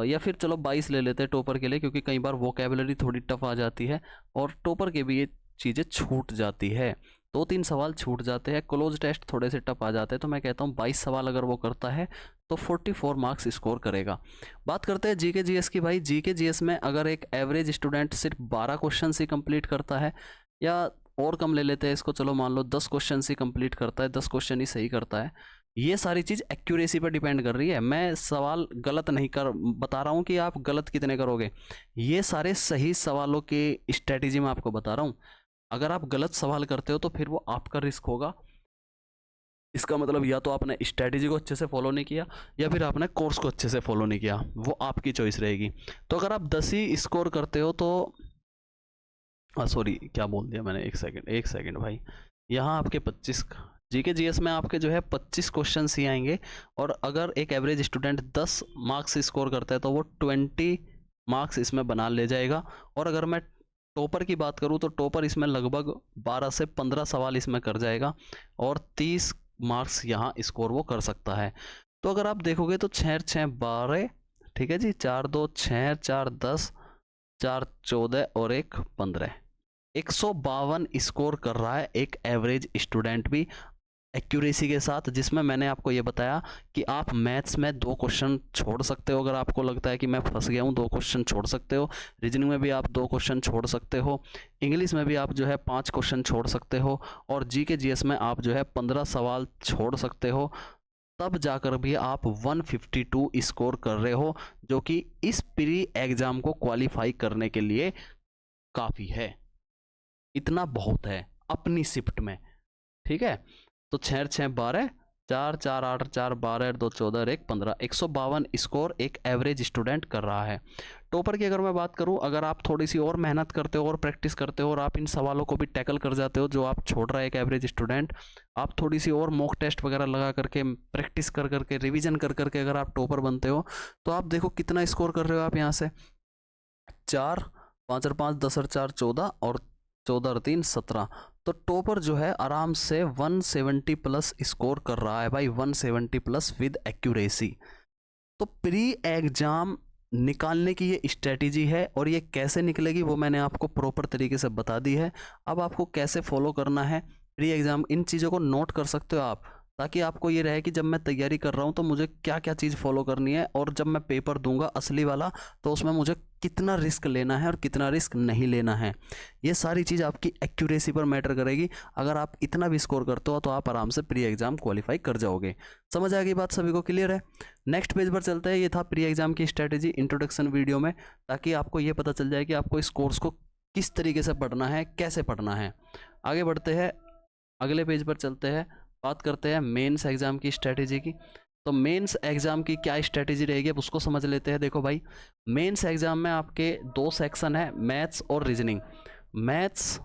या फिर चलो 22 ले लेते हैं टॉपर के लिए, क्योंकि कई बार वोकेबलरी थोड़ी टफ आ जाती है और टॉपर के भी ये चीज़ें छूट जाती है। 2-3 सवाल छूट जाते हैं, क्लोज टेस्ट थोड़े से टफ आ जाते हैं। तो मैं कहता हूँ 22 सवाल अगर वो करता है तो 44 मार्क्स स्कोर करेगा। बात करते हैं जीके जीएस की। भाई जीके जीएस में अगर एक एवरेज स्टूडेंट सिर्फ 12 क्वेश्चन ही कंप्लीट करता है, या और कम ले लेते हैं इसको, चलो मान लो 10 क्वेश्चन ही कंप्लीट करता है, 10 क्वेश्चन ही सही करता है। ये सारी चीज़ एक्यूरेसी पर डिपेंड कर रही है। मैं सवाल गलत नहीं कर बता रहा हूँ कि आप गलत कितने करोगे, ये सारे सही सवालों की स्ट्रेटेजी मैं आपको बता रहा हूँ। अगर आप गलत सवाल करते हो तो फिर वो आपका रिस्क होगा। इसका मतलब या तो आपने स्ट्रेटेजी को अच्छे से फॉलो नहीं किया, या फिर आपने कोर्स को अच्छे से फॉलो नहीं किया, वो आपकी चॉइस रहेगी। तो अगर आप 10 ही स्कोर करते हो तो सॉरी क्या बोल दिया मैंने, एक सेकंड भाई। यहाँ आपके 25 जीके जीएस में आपके जो है 25 क्वेश्चन ही आएंगे। और अगर एक एवरेज स्टूडेंट 10 मार्क्स स्कोर करता है तो वो 20 मार्क्स इसमें बना ले जाएगा। और अगर मैं टॉपर की बात करूँ तो टॉपर इसमें लगभग 12 से 15 सवाल इसमें कर जाएगा और 30 मार्क्स यहाँ स्कोर वो कर सकता है। तो अगर आप देखोगे तो 6×6 12, ठीक है जी, 4×2 6, 4×10 4 14 और 1 15, 152 स्कोर कर रहा है एक एवरेज स्टूडेंट भी एक्यूरेसी के साथ। जिसमें मैंने आपको ये बताया कि आप मैथ्स में 2 क्वेश्चन छोड़ सकते हो, अगर आपको लगता है कि मैं फंस गया हूँ 2 क्वेश्चन छोड़ सकते हो। रीजनिंग में भी आप 2 क्वेश्चन छोड़ सकते हो। इंग्लिश में भी आप जो है 5 क्वेश्चन छोड़ सकते हो। और जीके जीएस में आप जो है 15 सवाल छोड़ सकते हो। तब जाकर भी आप 152 स्कोर कर रहे हो, जो कि इस प्री एग्ज़ाम को क्वालिफाई करने के लिए काफ़ी है। इतना बहुत है अपनी शिफ्ट में। ठीक है, तो 6×6 12, 4 4 8 4 12 2 14 1 15, 152 स्कोर एक एवरेज स्टूडेंट कर रहा है। टॉपर की अगर मैं बात करूं, अगर आप थोड़ी सी और मेहनत करते हो और प्रैक्टिस करते हो और आप इन सवालों को भी टैकल कर जाते हो जो आप छोड़ रहा है एक एवरेज स्टूडेंट, आप थोड़ी सी और मॉक टेस्ट वगैरह लगा करके प्रैक्टिस कर करके रिविजन कर करके अगर आप टॉपर बनते हो, तो आप देखो कितना स्कोर कर रहे हो आप यहाँ से। 4 5 और 5 10 और 4 14 और 14 और 3 17। तो टॉपर जो है आराम से 170 प्लस स्कोर कर रहा है भाई, 170 प्लस विद एक्यूरेसी। तो प्री एग्जाम निकालने की ये स्ट्रेटेजी है, और ये कैसे निकलेगी वो मैंने आपको प्रॉपर तरीके से बता दी है। अब आपको कैसे फॉलो करना है प्री एग्जाम, इन चीज़ों को नोट कर सकते हो आप, ताकि आपको ये रहे कि जब मैं तैयारी कर रहा हूँ तो मुझे क्या क्या चीज़ फॉलो करनी है, और जब मैं पेपर दूंगा असली वाला तो उसमें मुझे कितना रिस्क लेना है और कितना रिस्क नहीं लेना है। ये सारी चीज़ आपकी एक्यूरेसी पर मैटर करेगी। अगर आप इतना भी स्कोर करते हो तो आप आराम से प्री एग्ज़ाम क्वालिफाई कर जाओगे। समझ आ गई बात, सभी को क्लियर है? नेक्स्ट पेज पर चलते हैं। ये था प्री एग्ज़ाम की स्ट्रैटेजी इंट्रोडक्शन वीडियो में, ताकि आपको ये पता चल जाए कि आपको इस कोर्स को किस तरीके से पढ़ना है, कैसे पढ़ना है। आगे बढ़ते हैं, अगले पेज पर चलते हैं, बात करते हैं मेंस एग्ज़ाम की स्ट्रैटेजी की। तो मेंस एग्ज़ाम की क्या स्ट्रैटेजी रहेगी अब उसको समझ लेते हैं। देखो भाई, मेंस एग्ज़ाम में आपके 2 सेक्शन है, मैथ्स और रीजनिंग। मैथ्स,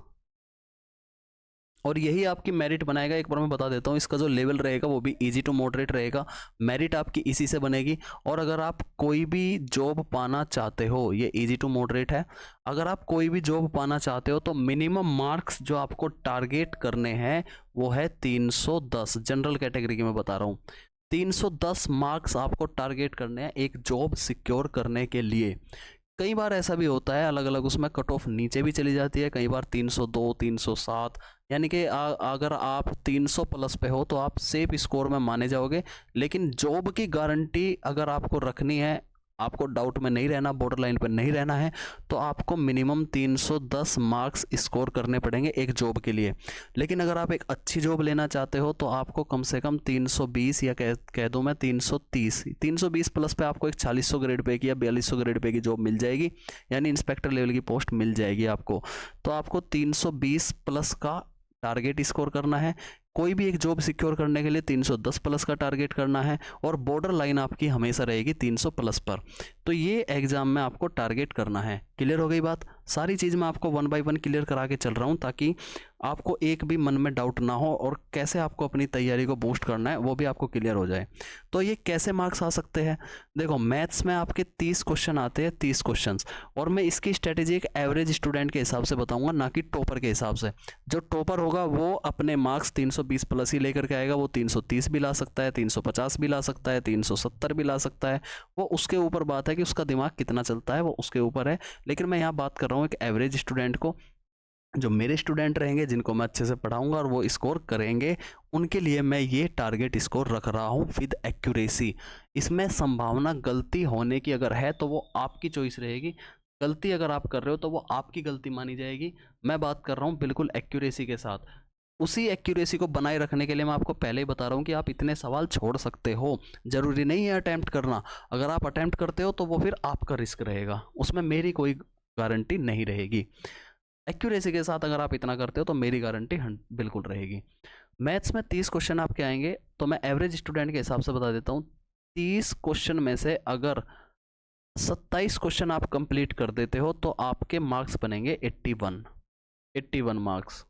और यही आपकी मेरिट बनाएगा। एक बार मैं बता देता हूँ, इसका जो लेवल रहेगा वो भी इजी टू मॉडरेट रहेगा। मेरिट आपकी इसी से बनेगी। और अगर आप कोई भी जॉब पाना चाहते हो, ये इजी टू मॉडरेट है, अगर आप कोई भी जॉब पाना चाहते हो तो मिनिमम मार्क्स जो आपको टारगेट करने हैं वो है 310। जनरल कैटेगरी की मैं बता रहा हूँ, 310 मार्क्स आपको टारगेट करने हैं एक जॉब सिक्योर करने के लिए। कई बार ऐसा भी होता है, अलग अलग उसमें कट ऑफ नीचे भी चली जाती है, कई बार 302, 307, यानी कि अगर आप 300 प्लस पे हो तो आप सेफ स्कोर में माने जाओगे। लेकिन जॉब की गारंटी अगर आपको रखनी है, आपको डाउट में नहीं रहना, बॉर्डर लाइन पर नहीं रहना है, तो आपको मिनिमम 310 मार्क्स स्कोर करने पड़ेंगे एक जॉब के लिए। लेकिन अगर आप एक अच्छी जॉब लेना चाहते हो तो आपको कम से कम 320 या कह दूं मैं 320 प्लस पे आपको एक 4600 ग्रेड पे की या 4200 ग्रेड पे की जॉब मिल जाएगी, यानी इंस्पेक्टर लेवल की पोस्ट मिल जाएगी आपको। तो आपको 320 प्लस का टारगेट स्कोर करना है। कोई भी एक जॉब सिक्योर करने के लिए 310 प्लस का टारगेट करना है, और बॉर्डर लाइन आपकी हमेशा रहेगी 300 प्लस पर। तो ये एग्जाम में आपको टारगेट करना है। क्लियर हो गई बात? सारी चीज़ मैं आपको 1 बाय 1 क्लियर करा के चल रहा हूँ, ताकि आपको एक भी मन में डाउट ना हो, और कैसे आपको अपनी तैयारी को बूस्ट करना है वो भी आपको क्लियर हो जाए। तो ये कैसे मार्क्स आ सकते हैं? देखो, मैथ्स में आपके 30 क्वेश्चन आते हैं, 30 क्वेश्चन, और मैं इसकी स्ट्रेटेजी एक एवरेज स्टूडेंट के हिसाब से बताऊंगा, ना कि टॉपर के हिसाब से। जो टॉपर होगा वो अपने मार्क्स 320 प्लस ही लेकर के आएगा, वो 330 भी ला सकता है, 350 भी ला सकता है, 370 भी ला सकता है। वो उसके ऊपर बात है कि उसका दिमाग कितना चलता है, वो उसके ऊपर है। लेकिन मैं यहाँ बात कर रहा हूँ एक एवरेज स्टूडेंट को, जो मेरे स्टूडेंट रहेंगे, जिनको मैं अच्छे से पढ़ाऊंगा और वो स्कोर करेंगे, उनके लिए मैं ये टारगेट स्कोर रख रहा हूँ विद एक्यूरेसी। इसमें संभावना गलती होने की अगर है तो वो आपकी चॉइस रहेगी। गलती अगर आप कर रहे हो तो वो आपकी गलती मानी जाएगी। मैं बात कर रहा हूँ बिल्कुल एक्यूरेसी के साथ। उसी एक्यूरेसी को बनाए रखने के लिए मैं आपको पहले ही बता रहा हूँ कि आप इतने सवाल छोड़ सकते हो, ज़रूरी नहीं है अटैम्प्ट करना। अगर आप अटैम्प्ट करते हो तो वो फिर आपका रिस्क रहेगा, उसमें मेरी कोई गारंटी नहीं रहेगी। एक्यूरेसी के साथ अगर आप इतना करते हो तो मेरी गारंटी बिल्कुल रहेगी। मैथ्स में 30 क्वेश्चन आपके आएंगे, तो मैं एवरेज स्टूडेंट के हिसाब से बता देता हूँ। 30 क्वेश्चन में से अगर 27 क्वेश्चन आप कंप्लीट कर देते हो तो आपके मार्क्स बनेंगे 81 मार्क्स।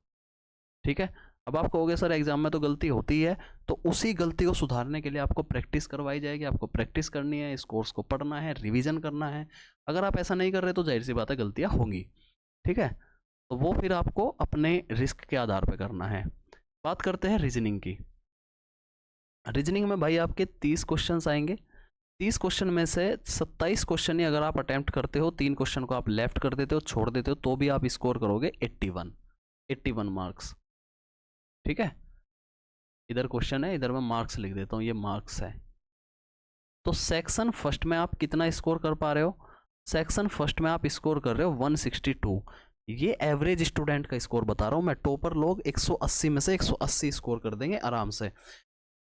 ठीक है? अब आप कहोगे सर एग्जाम में तो गलती होती है, तो उसी गलती को सुधारने के लिए आपको प्रैक्टिस करवाई जाएगी। आपको प्रैक्टिस करनी है, इस कोर्स को पढ़ना है, रिवीजन करना है। अगर आप ऐसा नहीं कर रहे तो जाहिर सी बात है गलतियाँ होंगी। ठीक है? तो वो फिर आपको अपने रिस्क के आधार पर करना है। बात करते हैं रीजनिंग की। रीजनिंग में भाई आपके 30 क्वेश्चंस आएंगे। 30 क्वेश्चन में से 27 क्वेश्चन ही अगर आप अटेम्प्ट करते हो, 3 क्वेश्चन को आप लेफ्ट कर देते हो, छोड़ देते हो, तो भी आप स्कोर करोगे 81 मार्क्स। ठीक है? इधर क्वेश्चन है, इधर मैं मार्क्स लिख देता हूँ, ये मार्क्स है। तो सेक्शन फर्स्ट में आप कितना स्कोर कर पा रहे हो? सेक्शन फर्स्ट में आप स्कोर कर रहे हो 162। ये एवरेज स्टूडेंट का स्कोर बता रहा हूँ मैं। टॉपर लोग 180 में से 180 स्कोर कर देंगे आराम से।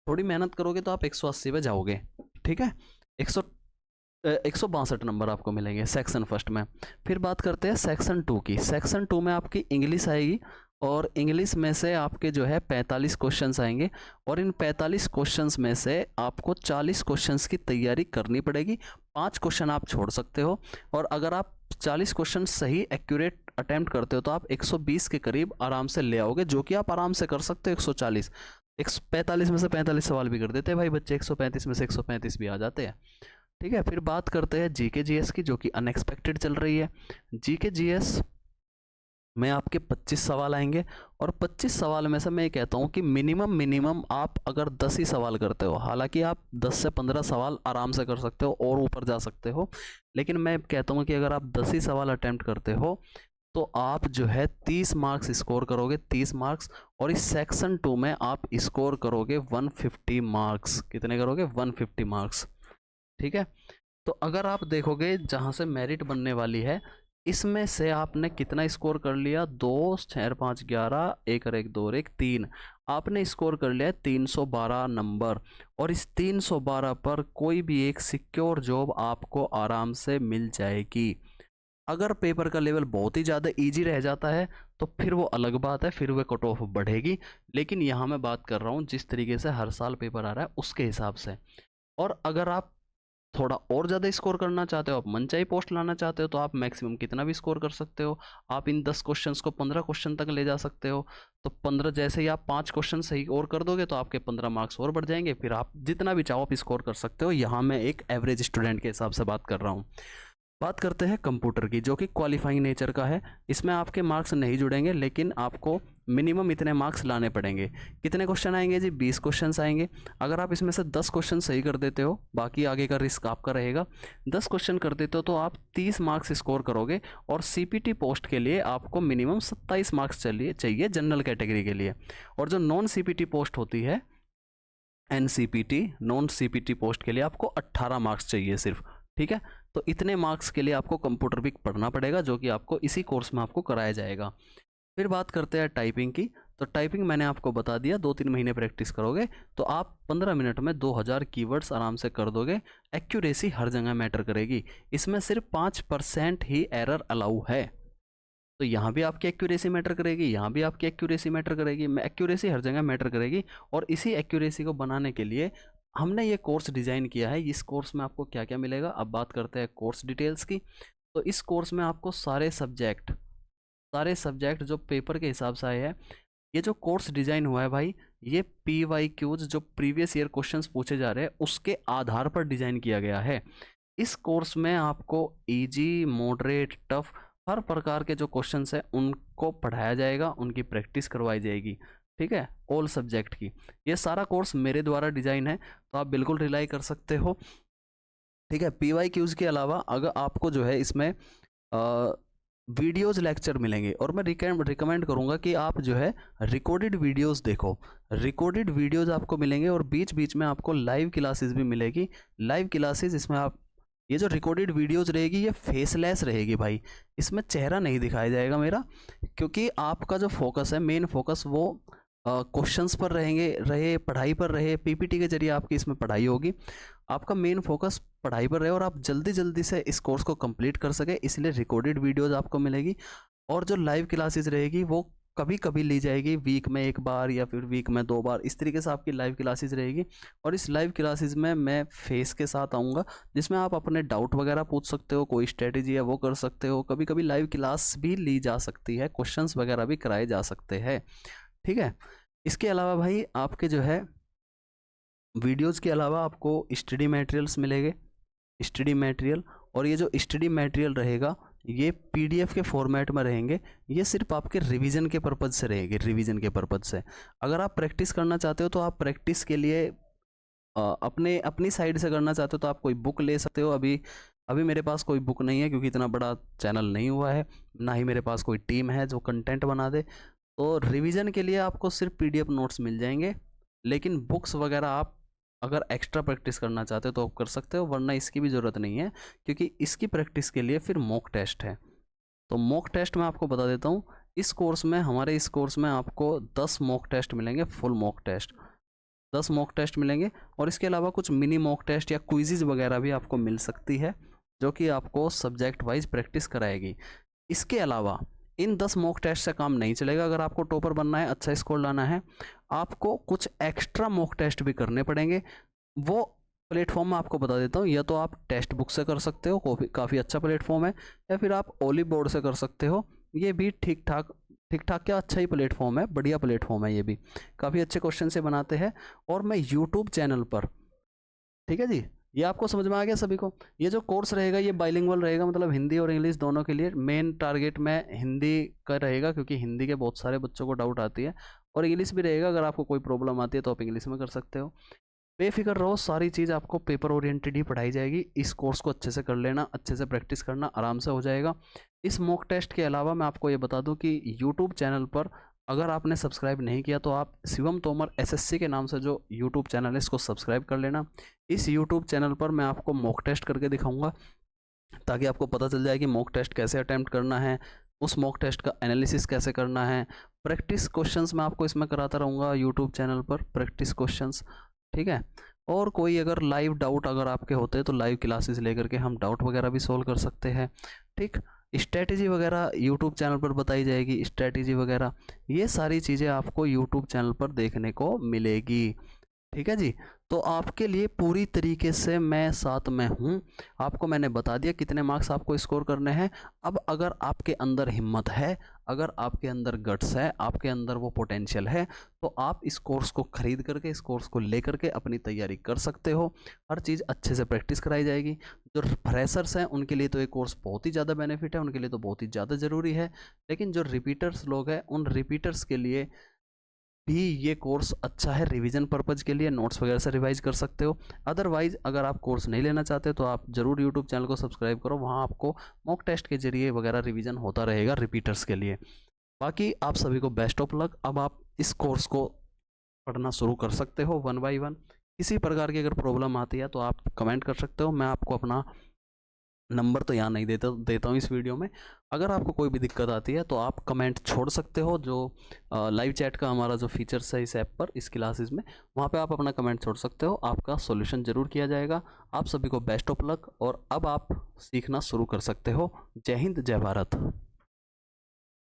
थोड़ी मेहनत करोगे तो आप 180 पे जाओगे। ठीक है? 162 नंबर आपको मिलेंगे सेक्शन फर्स्ट में। फिर बात करते हैं सेक्शन 2 की। सेक्शन 2 में आपकी इंग्लिश आएगी, और इंग्लिश में से आपके जो है 45 क्वेश्चंस आएंगे, और इन 45 क्वेश्चंस में से आपको 40 क्वेश्चंस की तैयारी करनी पड़ेगी। 5 क्वेश्चन आप छोड़ सकते हो, और अगर आप 40 क्वेश्चन सही एक्यूरेट अटेम्प्ट करते हो तो आप 120 के करीब आराम से ले आओगे, जो कि आप आराम से कर सकते हो। 140, 145 में से 45 सवाल भी कर देते हैं भाई बच्चे, 135 में से 135 भी आ जाते हैं। ठीक है? फिर बात करते हैं जीके जीएस की, जो कि अनएक्सपेक्टेड चल रही है। जीके जीएस में आपके 25 सवाल आएंगे, और 25 सवाल में से मैं कहता हूँ कि मिनिमम आप अगर 10 ही सवाल करते हो, हालांकि आप 10 से 15 सवाल आराम से कर सकते हो और ऊपर जा सकते हो, लेकिन मैं कहता हूँ कि अगर आप 10 ही सवाल अटेम्प्ट करते हो तो आप जो है 30 मार्क्स स्कोर करोगे, 30 मार्क्स। और इस सेक्शन 2 में आप स्कोर करोगे 150 मार्क्स। कितने करोगे? 150 मार्क्स। ठीक है। तो अगर आप देखोगे जहाँ से मेरिट बनने वाली है, इसमें से आपने कितना स्कोर कर लिया? 2 6 5 11, 1 और 1 2 और 1 3। आपने स्कोर कर लिया 312 नंबर। और इस 312 पर कोई भी एक सिक्योर जॉब आपको आराम से मिल जाएगी। अगर पेपर का लेवल बहुत ही ज़्यादा इजी रह जाता है तो फिर वो अलग बात है, फिर वो कट ऑफ बढ़ेगी। लेकिन यहाँ मैं बात कर रहा हूँ जिस तरीके से हर साल पेपर आ रहा है उसके हिसाब से। और अगर आप थोड़ा और ज़्यादा स्कोर करना चाहते हो, आप मनचाही पोस्ट लाना चाहते हो, तो आप मैक्सिमम कितना भी स्कोर कर सकते हो। आप इन 10 क्वेश्चंस को 15 क्वेश्चन तक ले जा सकते हो। तो 15, जैसे ही आप 5 क्वेश्चन सही और कर दोगे तो आपके 15 मार्क्स और बढ़ जाएंगे। फिर आप जितना भी चाहो आप स्कोर कर सकते हो। यहाँ मैं एक एवरेज स्टूडेंट के हिसाब से बात कर रहा हूँ। बात करते हैं कंप्यूटर की, जो कि क्वालिफाइंग नेचर का है। इसमें आपके मार्क्स नहीं जुड़ेंगे, लेकिन आपको मिनिमम इतने मार्क्स लाने पड़ेंगे। कितने क्वेश्चन आएंगे जी? 20 क्वेश्चन आएंगे। अगर आप इसमें से 10 क्वेश्चन सही कर देते हो, बाकी आगे का रिस्क आपका रहेगा। 10 क्वेश्चन कर देते हो तो आप 30 मार्क्स स्कोर करोगे। और सीपीटी पोस्ट के लिए आपको मिनिमम 27 मार्क्स चाहिए जनरल कैटेगरी के लिए। और जो नॉन सीपीटी पोस्ट होती है, एनसीपीटी, नॉन सीपीटी पोस्ट के लिए आपको 18 मार्क्स चाहिए सिर्फ। ठीक है। तो इतने मार्क्स के लिए आपको कंप्यूटर भी पढ़ना पड़ेगा, जो कि आपको इसी कोर्स में आपको कराया जाएगा। फिर बात करते हैं टाइपिंग की। तो टाइपिंग मैंने आपको बता दिया, 2-3 महीने प्रैक्टिस करोगे तो आप 15 मिनट में 2000 कीवर्ड्स आराम से कर दोगे। एक्यूरेसी हर जगह मैटर करेगी। इसमें सिर्फ 5% ही एरर अलाउ है। तो यहाँ भी आपकी एक्यूरेसी मैटर करेगी, यहाँ भी आपकी एक्यूरेसी मैटर करेगी। एक्यूरेसी हर जगह मैटर करेगी। और इसी एक्यूरेसी को बनाने के लिए हमने ये कोर्स डिज़ाइन किया है। इस कोर्स में आपको क्या क्या मिलेगा, अब बात करते हैं कोर्स डिटेल्स की। तो इस कोर्स में आपको सारे सब्जेक्ट जो पेपर के हिसाब से आए हैं, ये जो कोर्स डिज़ाइन हुआ है भाई, ये PYQs जो प्रीवियस ईयर क्वेश्चंस पूछे जा रहे हैं उसके आधार पर डिज़ाइन किया गया है। इस कोर्स में आपको इजी, मॉडरेट, टफ हर प्रकार के जो क्वेश्चंस हैं उनको पढ़ाया जाएगा, उनकी प्रैक्टिस करवाई जाएगी। ठीक है, ऑल सब्जेक्ट की। ये सारा कोर्स मेरे द्वारा डिज़ाइन है, तो आप बिल्कुल रिलाई कर सकते हो। ठीक है। PYQs के अलावा अगर आपको जो है इसमें वीडियोज़ लेक्चर मिलेंगे। और मैं रिकमेंड करूँगा कि आप जो है रिकॉर्डेड वीडियोज़ देखो। रिकॉर्डेड वीडियोज़ आपको मिलेंगे और बीच बीच में आपको लाइव क्लासेस भी मिलेगी। लाइव क्लासेस इसमें आप, ये जो रिकॉर्डेड वीडियोज़ रहेगी ये फेसलेस रहेगी भाई। इसमें चेहरा नहीं दिखाया जाएगा मेरा, क्योंकि आपका जो फोकस है, मेन फोकस वो क्वेश्चंस पर रहे पढ़ाई पर रहे। PPT के जरिए आपकी इसमें पढ़ाई होगी। आपका मेन फोकस पढ़ाई पर रहे और आप जल्दी जल्दी से इस कोर्स को कंप्लीट कर सके, इसलिए रिकॉर्डेड वीडियोज़ आपको मिलेगी। और जो लाइव क्लासेस रहेगी वो कभी कभी ली जाएगी, वीक में 1 बार या फिर वीक में 2 बार, इस तरीके से आपकी लाइव क्लासेस रहेगी। और इस लाइव क्लासेस में मैं फेस के साथ आऊँगा, जिसमें आप अपने डाउट वगैरह पूछ सकते हो, कोई स्ट्रेटेजी है वो कर सकते हो। कभी कभी लाइव क्लास भी ली जा सकती है, क्वेश्चंस वगैरह भी कराए जा सकते हैं। ठीक है। इसके अलावा भाई आपके जो है वीडियोज़ के अलावा आपको स्टडी मटेरियल्स मिलेंगे, स्टडी मटेरियल। और ये जो स्टडी मटेरियल रहेगा ये PDF के फॉर्मेट में रहेंगे। ये सिर्फ आपके रिवीजन के पर्पज़ से रहेंगे, रिवीजन के पर्पज़ से। अगर आप प्रैक्टिस करना चाहते हो तो आप प्रैक्टिस के लिए अपनी साइड से करना चाहते हो तो आप कोई बुक ले सकते हो। अभी मेरे पास कोई बुक नहीं है, क्योंकि इतना बड़ा चैनल नहीं हुआ है, ना ही मेरे पास कोई टीम है जो कंटेंट बना दे। तो रिवीजन के लिए आपको सिर्फ PDF नोट्स मिल जाएंगे। लेकिन बुक्स वगैरह आप अगर एक्स्ट्रा प्रैक्टिस करना चाहते हो तो आप कर सकते हो, वरना इसकी भी ज़रूरत नहीं है, क्योंकि इसकी प्रैक्टिस के लिए फिर मॉक टेस्ट है। तो मॉक टेस्ट मैं आपको बता देता हूँ। हमारे इस कोर्स में आपको 10 मॉक टेस्ट मिलेंगे, full mock test 10 mock test मिलेंगे। और इसके अलावा कुछ मिनी मॉक टेस्ट या क्विज़ वगैरह भी आपको मिल सकती है, जो कि आपको सब्जेक्ट वाइज प्रैक्टिस कराएगी। इसके अलावा इन 10 मॉक टेस्ट से काम नहीं चलेगा। अगर आपको टॉपर बनना है, अच्छा स्कोर लाना है, आपको कुछ एक्स्ट्रा मॉक टेस्ट भी करने पड़ेंगे। वो प्लेटफॉर्म मैं आपको बता देता हूँ। या तो आप टेस्ट बुक से कर सकते हो, काफ़ी अच्छा प्लेटफॉर्म है, या फिर आप ओलिव बोर्ड से कर सकते हो। ये भी ठीक ठाक क्या अच्छा ही प्लेटफॉर्म है, बढ़िया प्लेटफॉर्म है। ये भी काफ़ी अच्छे क्वेश्चन से बनाते हैं। और मैं यूट्यूब चैनल पर, ठीक है जी, ये आपको समझ में आ गया सभी को। ये जो कोर्स रहेगा ये बाइलिंगुअल रहेगा, मतलब हिंदी और इंग्लिश दोनों के लिए। मेन टारगेट में हिंदी का रहेगा, क्योंकि हिंदी के बहुत सारे बच्चों को डाउट आती है। और इंग्लिश भी रहेगा, अगर आपको कोई प्रॉब्लम आती है तो आप इंग्लिश में कर सकते हो। बेफिक्र रहो, सारी चीज़ आपको पेपर ओरिएंटेड ही पढ़ाई जाएगी। इस कोर्स को अच्छे से कर लेना, अच्छे से प्रैक्टिस करना, आराम से हो जाएगा। इस मॉक टेस्ट के अलावा मैं आपको ये बता दूं कि यूट्यूब चैनल पर अगर आपने सब्सक्राइब नहीं किया तो आप शिवम तोमर एसएससी के नाम से जो यूट्यूब चैनल है इसको सब्सक्राइब कर लेना। इस यूट्यूब चैनल पर मैं आपको मॉक टेस्ट करके दिखाऊंगा ताकि आपको पता चल जाए कि मॉक टेस्ट कैसे अटैम्प्ट करना है, उस मॉक टेस्ट का एनालिसिस कैसे करना है। प्रैक्टिस क्वेश्चंस मैं आपको इसमें कराता रहूँगा यूट्यूब चैनल पर, प्रैक्टिस क्वेश्चंस, ठीक है। और कोई अगर लाइव डाउट अगर आपके होते हैं तो लाइव क्लासेस लेकर के हम डाउट वगैरह भी सोल्व कर सकते हैं, ठीक। स्ट्रैटेजी वगैरह यूट्यूब चैनल पर बताई जाएगी, स्ट्रैटेजी वगैरह ये सारी चीज़ें आपको यूट्यूब चैनल पर देखने को मिलेगी, ठीक है जी। तो आपके लिए पूरी तरीके से मैं साथ में हूँ। आपको मैंने बता दिया कितने मार्क्स आपको स्कोर करने हैं। अब अगर आपके अंदर हिम्मत है, अगर आपके अंदर गट्स है, आपके अंदर वो पोटेंशियल है, तो आप इस कोर्स को ख़रीद करके, इस कोर्स को लेकर के अपनी तैयारी कर सकते हो। हर चीज़ अच्छे से प्रैक्टिस कराई जाएगी। जो फ्रेशर्स हैं उनके लिए तो ये कोर्स बहुत ही ज़्यादा बेनिफिट है, उनके लिए तो बहुत ही ज़्यादा ज़रूरी है। लेकिन जो रिपीटर्स लोग हैं उन रिपीटर्स के लिए भी ये कोर्स अच्छा है, रिवीजन पर्पज़ के लिए नोट्स वगैरह से रिवाइज कर सकते हो। अदरवाइज़ अगर आप कोर्स नहीं लेना चाहते तो आप ज़रूर यूट्यूब चैनल को सब्सक्राइब करो, वहाँ आपको मॉक टेस्ट के जरिए वगैरह रिवीजन होता रहेगा रिपीटर्स के लिए। बाकी आप सभी को बेस्ट ऑफ लक। अब आप इस कोर्स को पढ़ना शुरू कर सकते हो वन बाय वन। किसी प्रकार की अगर प्रॉब्लम आती है तो आप कमेंट कर सकते हो, मैं आपको अपना नंबर तो यहाँ नहीं देता हूँ इस वीडियो में। अगर आपको कोई भी दिक्कत आती है तो आप कमेंट छोड़ सकते हो, जो लाइव चैट का हमारा जो फीचर्स है इस ऐप पर, इस क्लासेस में, वहाँ पे आप अपना कमेंट छोड़ सकते हो, आपका सॉल्यूशन ज़रूर किया जाएगा। आप सभी को बेस्ट ऑफ लक और अब आप सीखना शुरू कर सकते हो। जय हिंद, जय भारत।